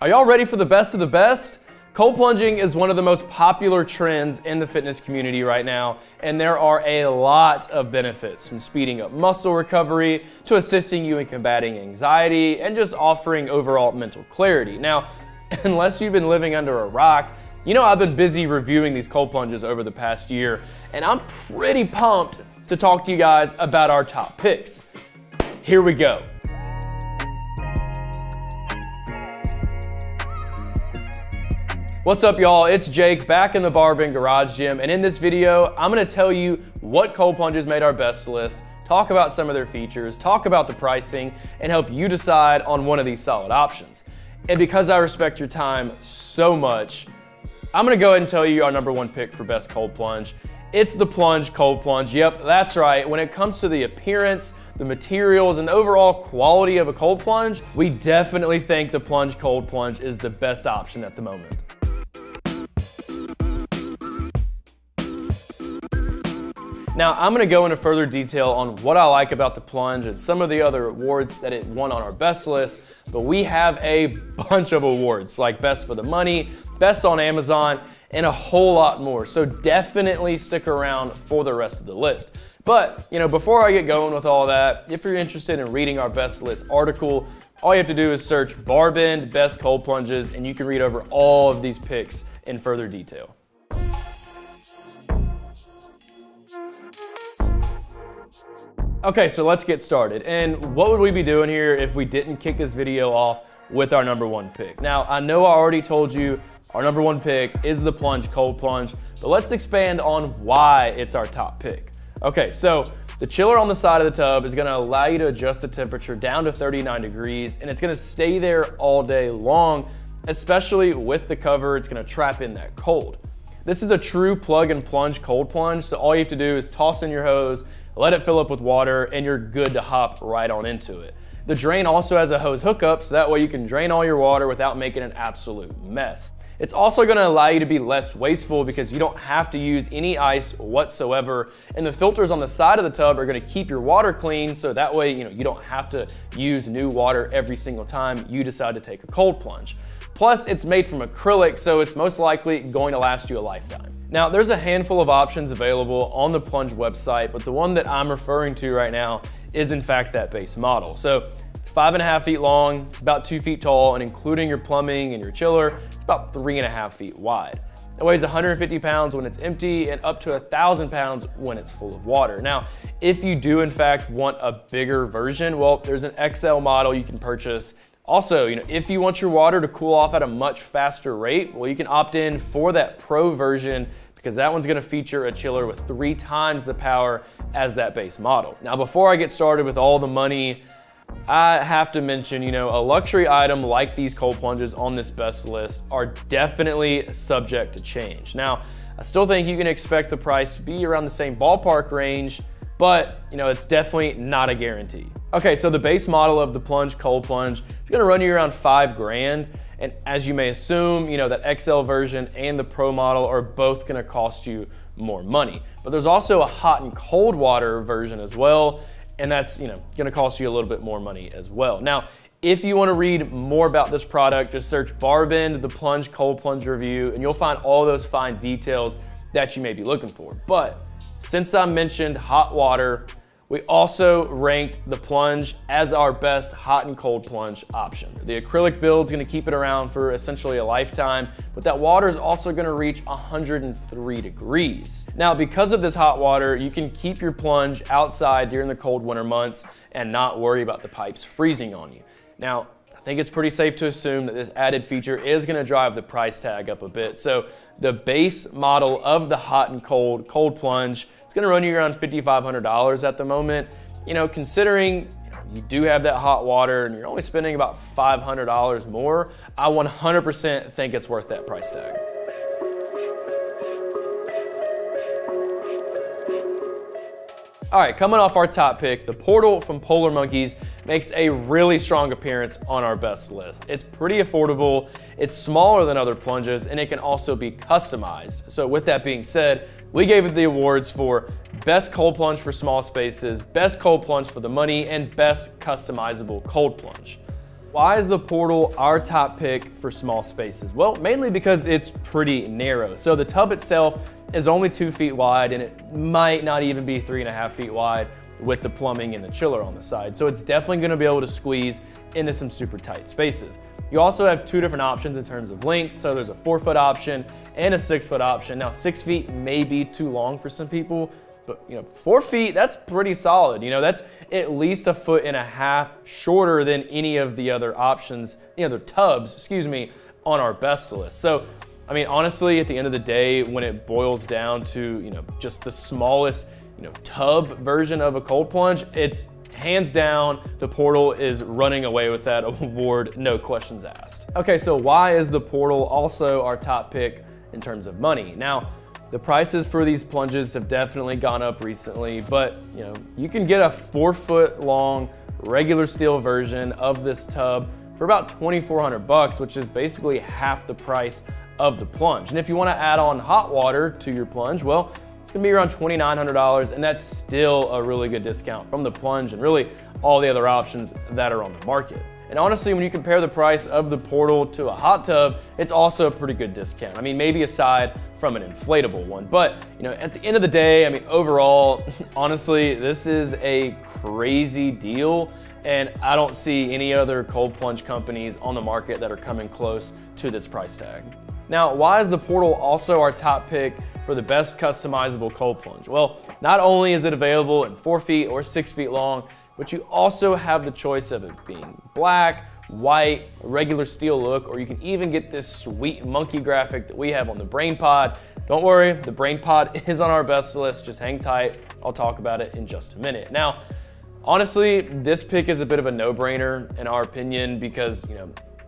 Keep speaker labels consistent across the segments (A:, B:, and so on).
A: Are y'all ready for the best of the best? Cold plunging is one of the most popular trends in the fitness community right now, and there are a lot of benefits, from speeding up muscle recovery to assisting you in combating anxiety and just offering overall mental clarity. Now, unless you've been living under a rock, you know I've been busy reviewing these cold plunges over the past year, and I'm pretty pumped to talk to you guys about our top picks. Here we go. What's up, y'all? It's Jake back in the BarBend garage gym, and in this video, I'm gonna tell you what cold plunges made our best list, talk about some of their features, talk about the pricing, and help you decide on one of these solid options. And because I respect your time so much, I'm gonna go ahead and tell you our #1 pick for best cold plunge. It's the Plunge cold plunge. Yep, that's right. When it comes to the appearance, the materials, and the overall quality of a cold plunge, we definitely think the Plunge cold plunge is the best option at the moment. Now, I'm gonna go into further detail on what I like about the Plunge and some of the other awards that it won on our best list, but we have a bunch of awards, like Best for the Money, Best on Amazon, and a whole lot more, so definitely stick around for the rest of the list. But, you know, before I get going with all that, if you're interested in reading our best list article, all you have to do is search BarBend Best Cold Plunges, and you can read over all of these picks in further detail. Okay, so let's get started. And what would we be doing here if we didn't kick this video off with our #1 pick? Now, I know I already told you our #1 pick is the Plunge cold plunge, but let's expand on why it's our top pick. Okay, so the chiller on the side of the tub is gonna allow you to adjust the temperature down to 39 degrees, and it's gonna stay there all day long, especially with the cover. It's gonna trap in that cold. This is a true plug and plunge cold plunge, so all you have to do is toss in your hose, let it fill up with water, and you're good to hop right on into it. The drain also has a hose hookup, so that way you can drain all your water without making an absolute mess. It's also gonna allow you to be less wasteful because you don't have to use any ice whatsoever, and the filters on the side of the tub are gonna keep your water clean, so that way you don't have to use new water every single time you decide to take a cold plunge. Plus, it's made from acrylic, so it's most likely going to last you a lifetime. Now, there's a handful of options available on the Plunge website, but the one that I'm referring to right now is in fact that base model. So it's 5.5 feet long, it's about 2 feet tall, and including your plumbing and your chiller, it's about 3.5 feet wide. It weighs 150 pounds when it's empty and up to 1,000 pounds when it's full of water. Now, if you do in fact want a bigger version, well, there's an XL model you can purchase. Also, if you want your water to cool off at a much faster rate, well, you can opt in for that Pro version because that one's gonna feature a chiller with 3 times the power as that base model. Now, before I get started with all the money, I have to mention, a luxury item like these cold plunges on this best list are definitely subject to change. Now, I still think you can expect the price to be around the same ballpark range, but it's definitely not a guarantee. Okay, so the base model of the Plunge cold plunge is gonna run you around $5 grand. And as you may assume, that XL version and the Pro model are both gonna cost you more money. But there's also a hot and cold water version as well, and that's gonna cost you a little bit more money as well. Now, if you wanna read more about this product, just search BarBend, the Plunge cold plunge review, and you'll find all those fine details that you may be looking for. But since I mentioned hot water, we also ranked the Plunge as our best hot and cold plunge option. The acrylic build's gonna keep it around for essentially a lifetime, but that water is also gonna reach 103 degrees. Now, because of this hot water, you can keep your plunge outside during the cold winter months and not worry about the pipes freezing on you. Now, I think it's pretty safe to assume that this added feature is gonna drive the price tag up a bit. So the base model of the hot and cold plunge, it's gonna run you around $5,500 at the moment. Considering you do have that hot water and you're only spending about $500 more, I 100% think it's worth that price tag. All right, coming off our top pick, the Portal from Polar Monkeys makes a really strong appearance on our best list. It's pretty affordable, it's smaller than other plunges, and it can also be customized. So with that being said, we gave it the awards for Best Cold Plunge for Small Spaces, Best Cold Plunge for the Money, and Best Customizable Cold Plunge. Why is the Portal our top pick for small spaces? Well, mainly because it's pretty narrow. So the tub itself is only 2 feet wide, and it might not even be 3.5 feet wide with the plumbing and the chiller on the side. So it's definitely gonna be able to squeeze into some super tight spaces. You also have 2 different options in terms of length. So there's a 4-foot option and a 6-foot option. Now 6 feet may be too long for some people, but 4 feet, that's pretty solid. That's at least 1.5 feet shorter than any of the other options, the other tubs, excuse me, on our best list. So, I mean, honestly, at the end of the day, when it boils down to, just the smallest, tub version of a cold plunge, it's hands down, the Portal is running away with that award, no questions asked. Okay, so why is the Portal also our top pick in terms of money? Now, the prices for these plunges have definitely gone up recently, but you can get a 4-foot long regular steel version of this tub for about $2,400, which is basically half the price of the plunge. And if you want to add on hot water to your plunge, well, it's gonna be around $2,900, and that's still a really good discount from the plunge and really all the other options that are on the market. And honestly, when you compare the price of the Portal to a hot tub, it's also a pretty good discount. I mean, maybe aside from an inflatable one, but at the end of the day, I mean, overall, honestly, this is a crazy deal, and I don't see any other cold plunge companies on the market that are coming close to this price tag. Now, why is the Portal also our top pick for the best customizable cold plunge? Well, not only is it available in 4 feet or 6 feet long, but you also have the choice of it being black, white, a regular steel look, or you can even get this sweet monkey graphic that we have on the Brain Pod. Don't worry, the Brain Pod is on our best list, just hang tight. I'll talk about it in just a minute. Now, honestly, this pick is a bit of a no-brainer in our opinion because,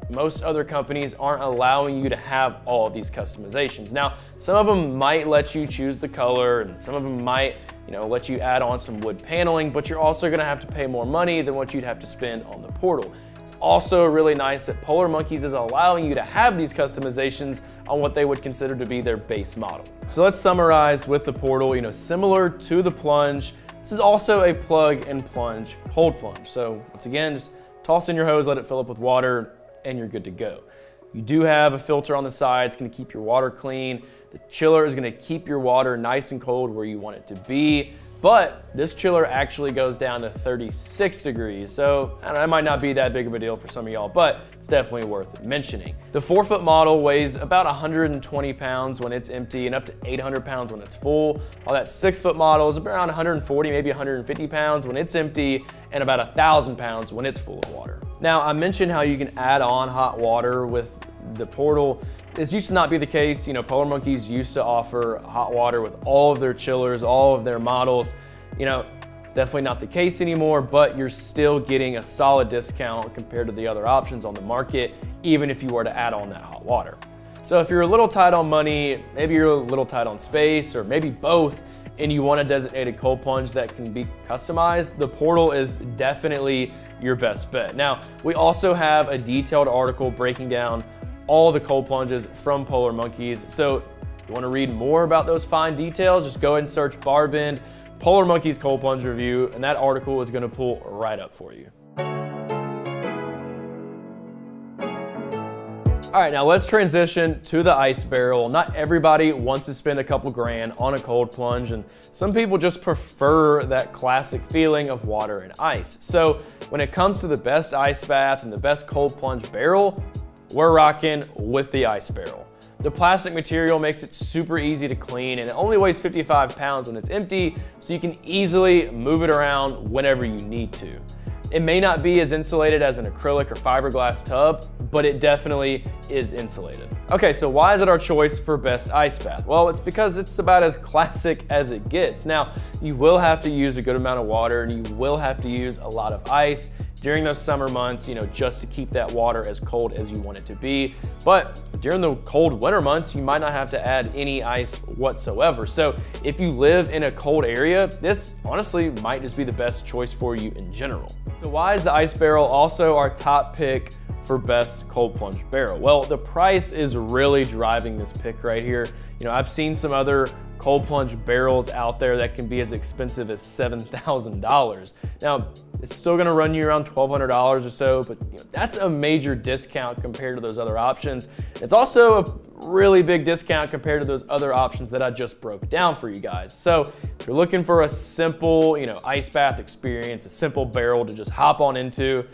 A: most other companies aren't allowing you to have all of these customizations. Now, some of them might let you choose the color, and some of them might, let you add on some wood paneling, but you're also gonna have to pay more money than what you'd have to spend on the Portal. It's also really nice that Polar Monkeys is allowing you to have these customizations on what they would consider to be their base model. So let's summarize with the Portal, similar to the Plunge, this is also a plug and plunge cold plunge. So once again, just toss in your hose, let it fill up with water, and you're good to go. You do have a filter on the side. It's gonna keep your water clean. The chiller is gonna keep your water nice and cold where you want it to be, but this chiller actually goes down to 36 degrees. So I don't know, it might not be that big of a deal for some of y'all, but it's definitely worth mentioning. The 4-foot model weighs about 120 pounds when it's empty and up to 800 pounds when it's full. While that 6-foot model is around 140, maybe 150 pounds when it's empty and about 1,000 pounds when it's full of water. Now, I mentioned how you can add on hot water with the Portal. This used to not be the case. Polar Monkeys used to offer hot water with all of their chillers, all of their models. Definitely not the case anymore, but you're still getting a solid discount compared to the other options on the market, even if you were to add on that hot water. So if you're a little tight on money, maybe you're a little tight on space, or maybe both, and you want a designated cold plunge that can be customized, the Portal is definitely your best bet. Now, we also have a detailed article breaking down all the cold plunges from Polar Monkeys. So if you want to read more about those fine details, just go ahead and search BarBend Polar Monkeys cold plunge review, and that article is going to pull right up for you. All right, now let's transition to the ice barrel. Not everybody wants to spend a couple grand on a cold plunge, and some people just prefer that classic feeling of water and ice. So when it comes to the best ice bath and the best cold plunge barrel, we're rocking with the ice barrel. The plastic material makes it super easy to clean, and it only weighs 55 pounds when it's empty, so you can easily move it around whenever you need to. It may not be as insulated as an acrylic or fiberglass tub, but it definitely is insulated. Okay, so why is it our choice for best ice bath? Well, it's because it's about as classic as it gets. Now, you will have to use a good amount of water, and you will have to use a lot of ice during those summer months, just to keep that water as cold as you want it to be. But during the cold winter months, you might not have to add any ice whatsoever. So if you live in a cold area, this honestly might just be the best choice for you in general. So why is the ice barrel also our top pick for best cold plunge barrel? Well, the price is really driving this pick right here. You know, I've seen some other cold plunge barrels out there that can be as expensive as $7,000. Now, it's still gonna run you around $1,200 or so, but you know, that's a major discount compared to those other options. It's also a really big discount compared to those other options that I just broke down for you guys. So if you're looking for a simple, you know, ice bath experience, a simple barrel to just hop on into,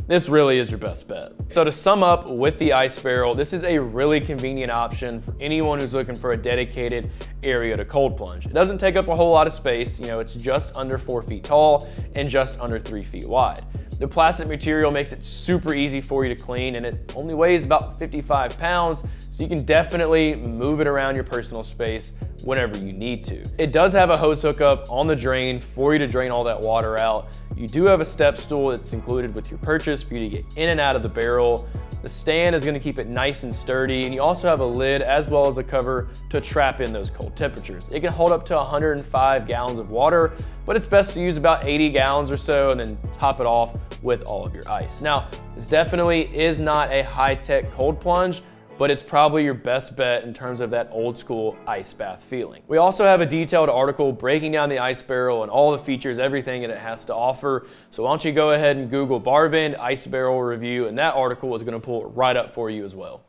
A: this really is your best bet. So to sum up with the ice barrel, this is a really convenient option for anyone who's looking for a dedicated area to cold plunge. It doesn't take up a whole lot of space. You know, it's just under 4 feet tall and just under 3 feet wide. The plastic material makes it super easy for you to clean, and it only weighs about 55 pounds, so you can definitely move it around your personal space whenever you need to. It does have a hose hookup on the drain for you to drain all that water out. You do have a step stool that's included with your purchase for you to get in and out of the barrel. The stand is gonna keep it nice and sturdy, and you also have a lid as well as a cover to trap in those cold temperatures. It can hold up to 105 gallons of water, but it's best to use about 80 gallons or so and then top it off with all of your ice. Now, this definitely is not a high-tech cold plunge, but it's probably your best bet in terms of that old school ice bath feeling. We also have a detailed article breaking down the ice barrel and all the features, everything that it has to offer. So why don't you go ahead and Google BarBend ice barrel review, and that article is gonna pull it right up for you as well.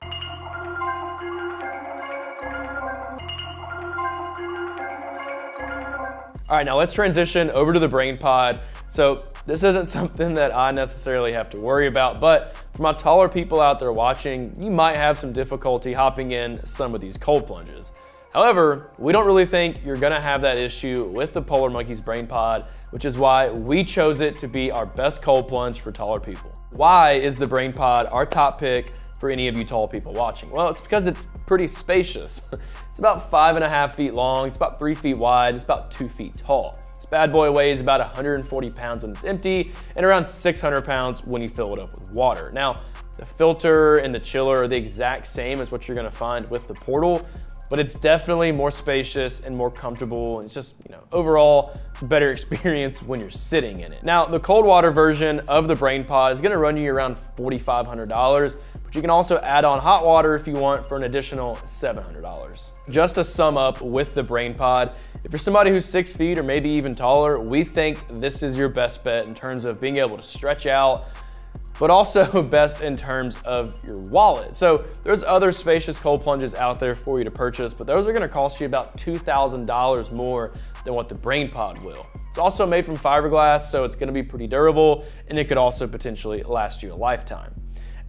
A: All right, now let's transition over to the Brain Pod. So this isn't something that I necessarily have to worry about, but for my taller people out there watching, you might have some difficulty hopping in some of these cold plunges. However, we don't really think you're gonna have that issue with the Polar Monkey's Brain Pod, which is why we chose it to be our best cold plunge for taller people. Why is the Brain Pod our top pick for any of you tall people watching? Well, it's because it's pretty spacious. It's about 5.5 feet long, it's about 3 feet wide, it's about 2 feet tall. This bad boy weighs about 140 pounds when it's empty and around 600 pounds when you fill it up with water. Now, the filter and the chiller are the exact same as what you're gonna find with the Portal, but it's definitely more spacious and more comfortable. It's just, you know, overall, it's a better experience when you're sitting in it. Now, the cold water version of the Brain Pod is gonna run you around $4,500, but you can also add on hot water if you want for an additional $700. Just to sum up with the Brain Pod, if you're somebody who's 6 feet or maybe even taller, we think this is your best bet in terms of being able to stretch out, but also best in terms of your wallet. So there's other spacious cold plunges out there for you to purchase, but those are gonna cost you about $2,000 more than what the Brain Pod will. It's also made from fiberglass, so it's gonna be pretty durable, and it could also potentially last you a lifetime.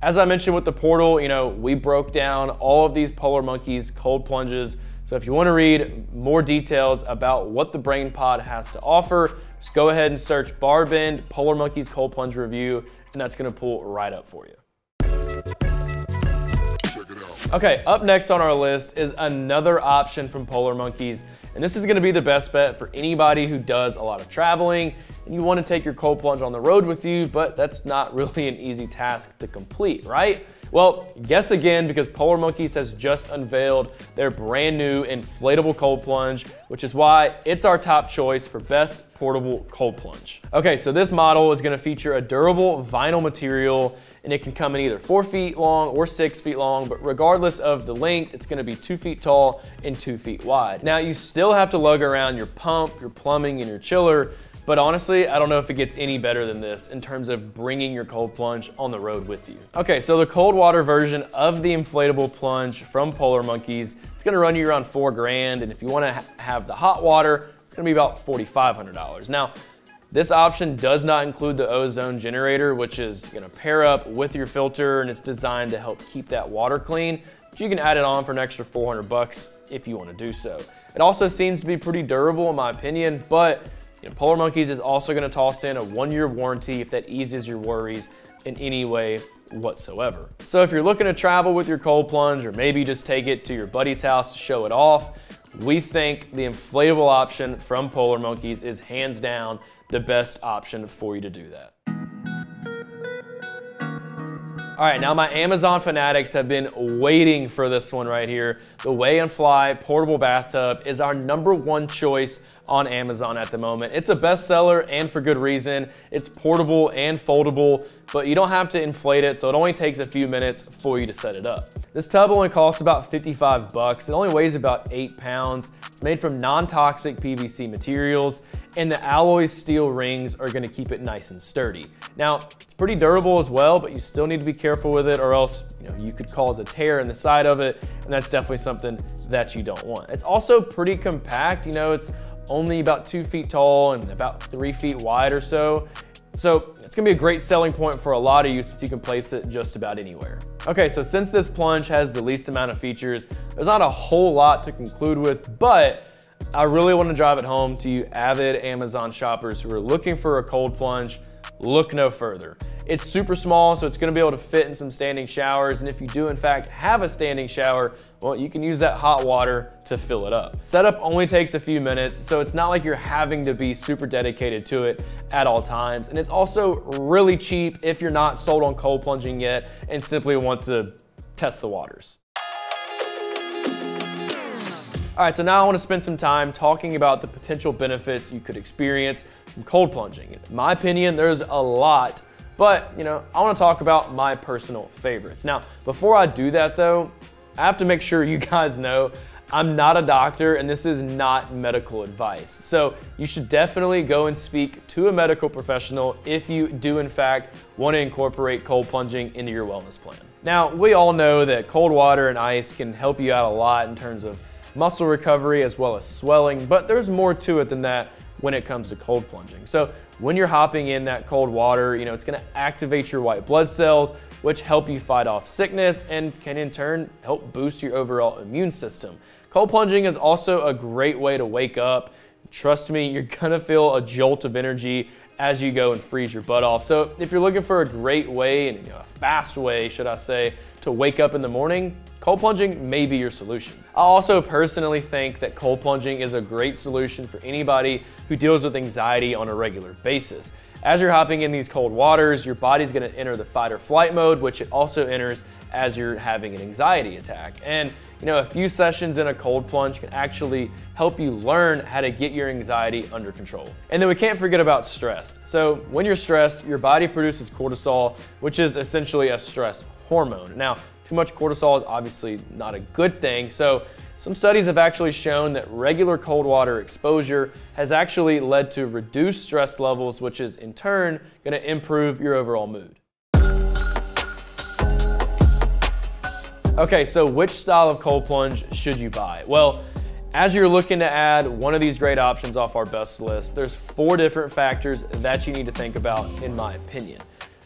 A: As I mentioned with the Portal, you know, we broke down all of these Polar Monkeys cold plunges. So if you want to read more details about what the Brain Pod has to offer, just go ahead and search BarBend Polar Monkeys Cold Plunge Review, and that's going to pull right up for you. Okay, up next on our list is another option from Polar Monkeys, and this is gonna be the best bet for anybody who does a lot of traveling and you wanna take your cold plunge on the road with you, but that's not really an easy task to complete, right? Well, guess again, because Polar Monkeys has just unveiled their brand new inflatable cold plunge, which is why it's our top choice for best portable cold plunge. Okay, so this model is gonna feature a durable vinyl material, and it can come in either 4 feet long or 6 feet long, but regardless of the length, it's gonna be 2 feet tall and 2 feet wide. Now, you still have to lug around your pump, your plumbing, and your chiller, but honestly, I don't know if it gets any better than this in terms of bringing your cold plunge on the road with you. Okay, so the cold water version of the inflatable plunge from Polar Monkeys, it's gonna run you around $4 grand, and if you wanna have the hot water, it's gonna be about $4,500. Now, this option does not include the ozone generator, which is gonna pair up with your filter, and it's designed to help keep that water clean, but you can add it on for an extra 400 bucks if you wanna do so. It also seems to be pretty durable in my opinion, but Polar Monkeys is also gonna toss in a 1-year warranty if that eases your worries in any way whatsoever. So if you're looking to travel with your cold plunge, or maybe just take it to your buddy's house to show it off, we think the inflatable option from Polar Monkeys is hands down the best option for you to do that. All right, now my Amazon fanatics have been waiting for this one right here. The WEY&FLY portable bathtub is our #1 choice on Amazon at the moment. It's a bestseller, and for good reason. It's portable and foldable, but you don't have to inflate it, so it only takes a few minutes for you to set it up. This tub only costs about 55 bucks. It only weighs about 8 pounds. It's made from non-toxic PVC materials, and the alloy steel rings are gonna keep it nice and sturdy. Now, it's pretty durable as well, but you still need to be careful with it, or else you could cause a tear in the side of it, and that's definitely something that you don't want. It's also pretty compact. It's only about 2 feet tall and about 3 feet wide or so. So it's gonna be a great selling point for a lot of you, since you can place it just about anywhere. Okay, so since this Plunge has the least amount of features, there's not a whole lot to conclude with, but I really want to drive it home to you avid Amazon shoppers who are looking for a cold plunge. Look no further. It's super small, so it's going to be able to fit in some standing showers, and if you do in fact have a standing shower, well, you can use that hot water to fill it up. Setup only takes a few minutes, so it's not like you're having to be super dedicated to it at all times, and it's also really cheap if you're not sold on cold plunging yet and simply want to test the waters. All right, so now I want to spend some time talking about the potential benefits you could experience from cold plunging. In my opinion, there's a lot, but I want to talk about my personal favorites. Now, before I do that though, I have to make sure you guys know I'm not a doctor and this is not medical advice. So you should definitely go and speak to a medical professional if you do in fact want to incorporate cold plunging into your wellness plan. Now, we all know that cold water and ice can help you out a lot in terms of muscle recovery as well as swelling, but there's more to it than that when it comes to cold plunging. So when you're hopping in that cold water, it's gonna activate your white blood cells, which help you fight off sickness and can in turn help boost your overall immune system. Cold plunging is also a great way to wake up. Trust me, you're gonna feel a jolt of energy as you go and freeze your butt off. So if you're looking for a great way, and a fast way, should I say, to wake up in the morning, cold plunging may be your solution. I also personally think that cold plunging is a great solution for anybody who deals with anxiety on a regular basis. As you're hopping in these cold waters, your body's gonna enter the fight or flight mode, which it also enters as you're having an anxiety attack. And a few sessions in a cold plunge can actually help you learn how to get your anxiety under control. And then we can't forget about stress. So when you're stressed, your body produces cortisol, which is essentially a stress hormone. Now, too much cortisol is obviously not a good thing, so some studies have actually shown that regular cold water exposure has actually led to reduced stress levels, which is in turn going to improve your overall mood. Okay, so which style of cold plunge should you buy? Well, as you're looking to add one of these great options off our best list, there's 4 different factors that you need to think about, in my opinion.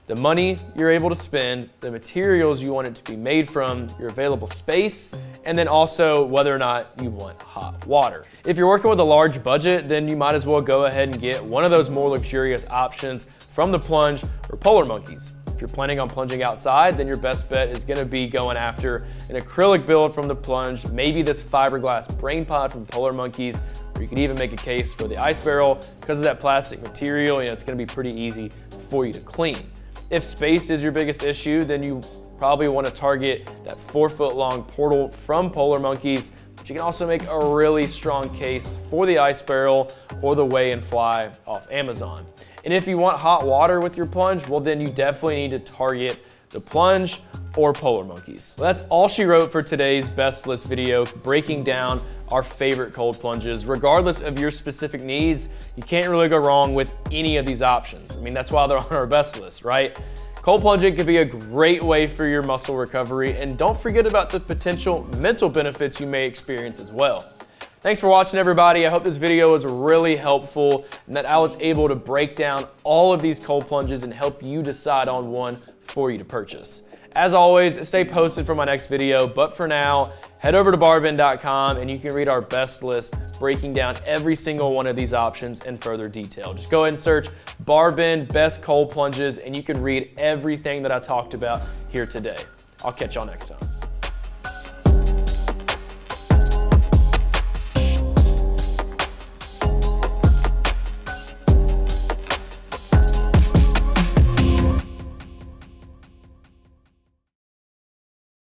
A: The money you're able to spend, the materials you want it to be made from, your available space, and then also whether or not you want hot water. If you're working with a large budget, then you might as well go ahead and get one of those more luxurious options from the Plunge or Polar Monkeys. If you're planning on plunging outside, then your best bet is gonna be going after an acrylic build from the Plunge, maybe this fiberglass brain pod from Polar Monkeys, or you could even make a case for the ice barrel. Because of that plastic material, it's gonna be pretty easy for you to clean. If space is your biggest issue, then you probably want to target that 4-foot long portal from Polar Monkeys, but you can also make a really strong case for the ice barrel or the WEY&FLY off Amazon. And if you want hot water with your plunge, well then you definitely need to target the Plunge or Polar Monkeys. Well, that's all she wrote for today's best list video, breaking down our favorite cold plunges. Regardless of your specific needs, you can't really go wrong with any of these options. I mean, that's why they're on our best list, right? Cold plunging could be a great way for your muscle recovery, and don't forget about the potential mental benefits you may experience as well. Thanks for watching, everybody. I hope this video was really helpful and that I was able to break down all of these cold plunges and help you decide on one for you to purchase. As always, stay posted for my next video, but for now, head over to BarBend.com and you can read our best list breaking down every single one of these options in further detail. Just go ahead and search BarBend Best Cold Plunges and you can read everything that I talked about here today. I'll catch y'all next time.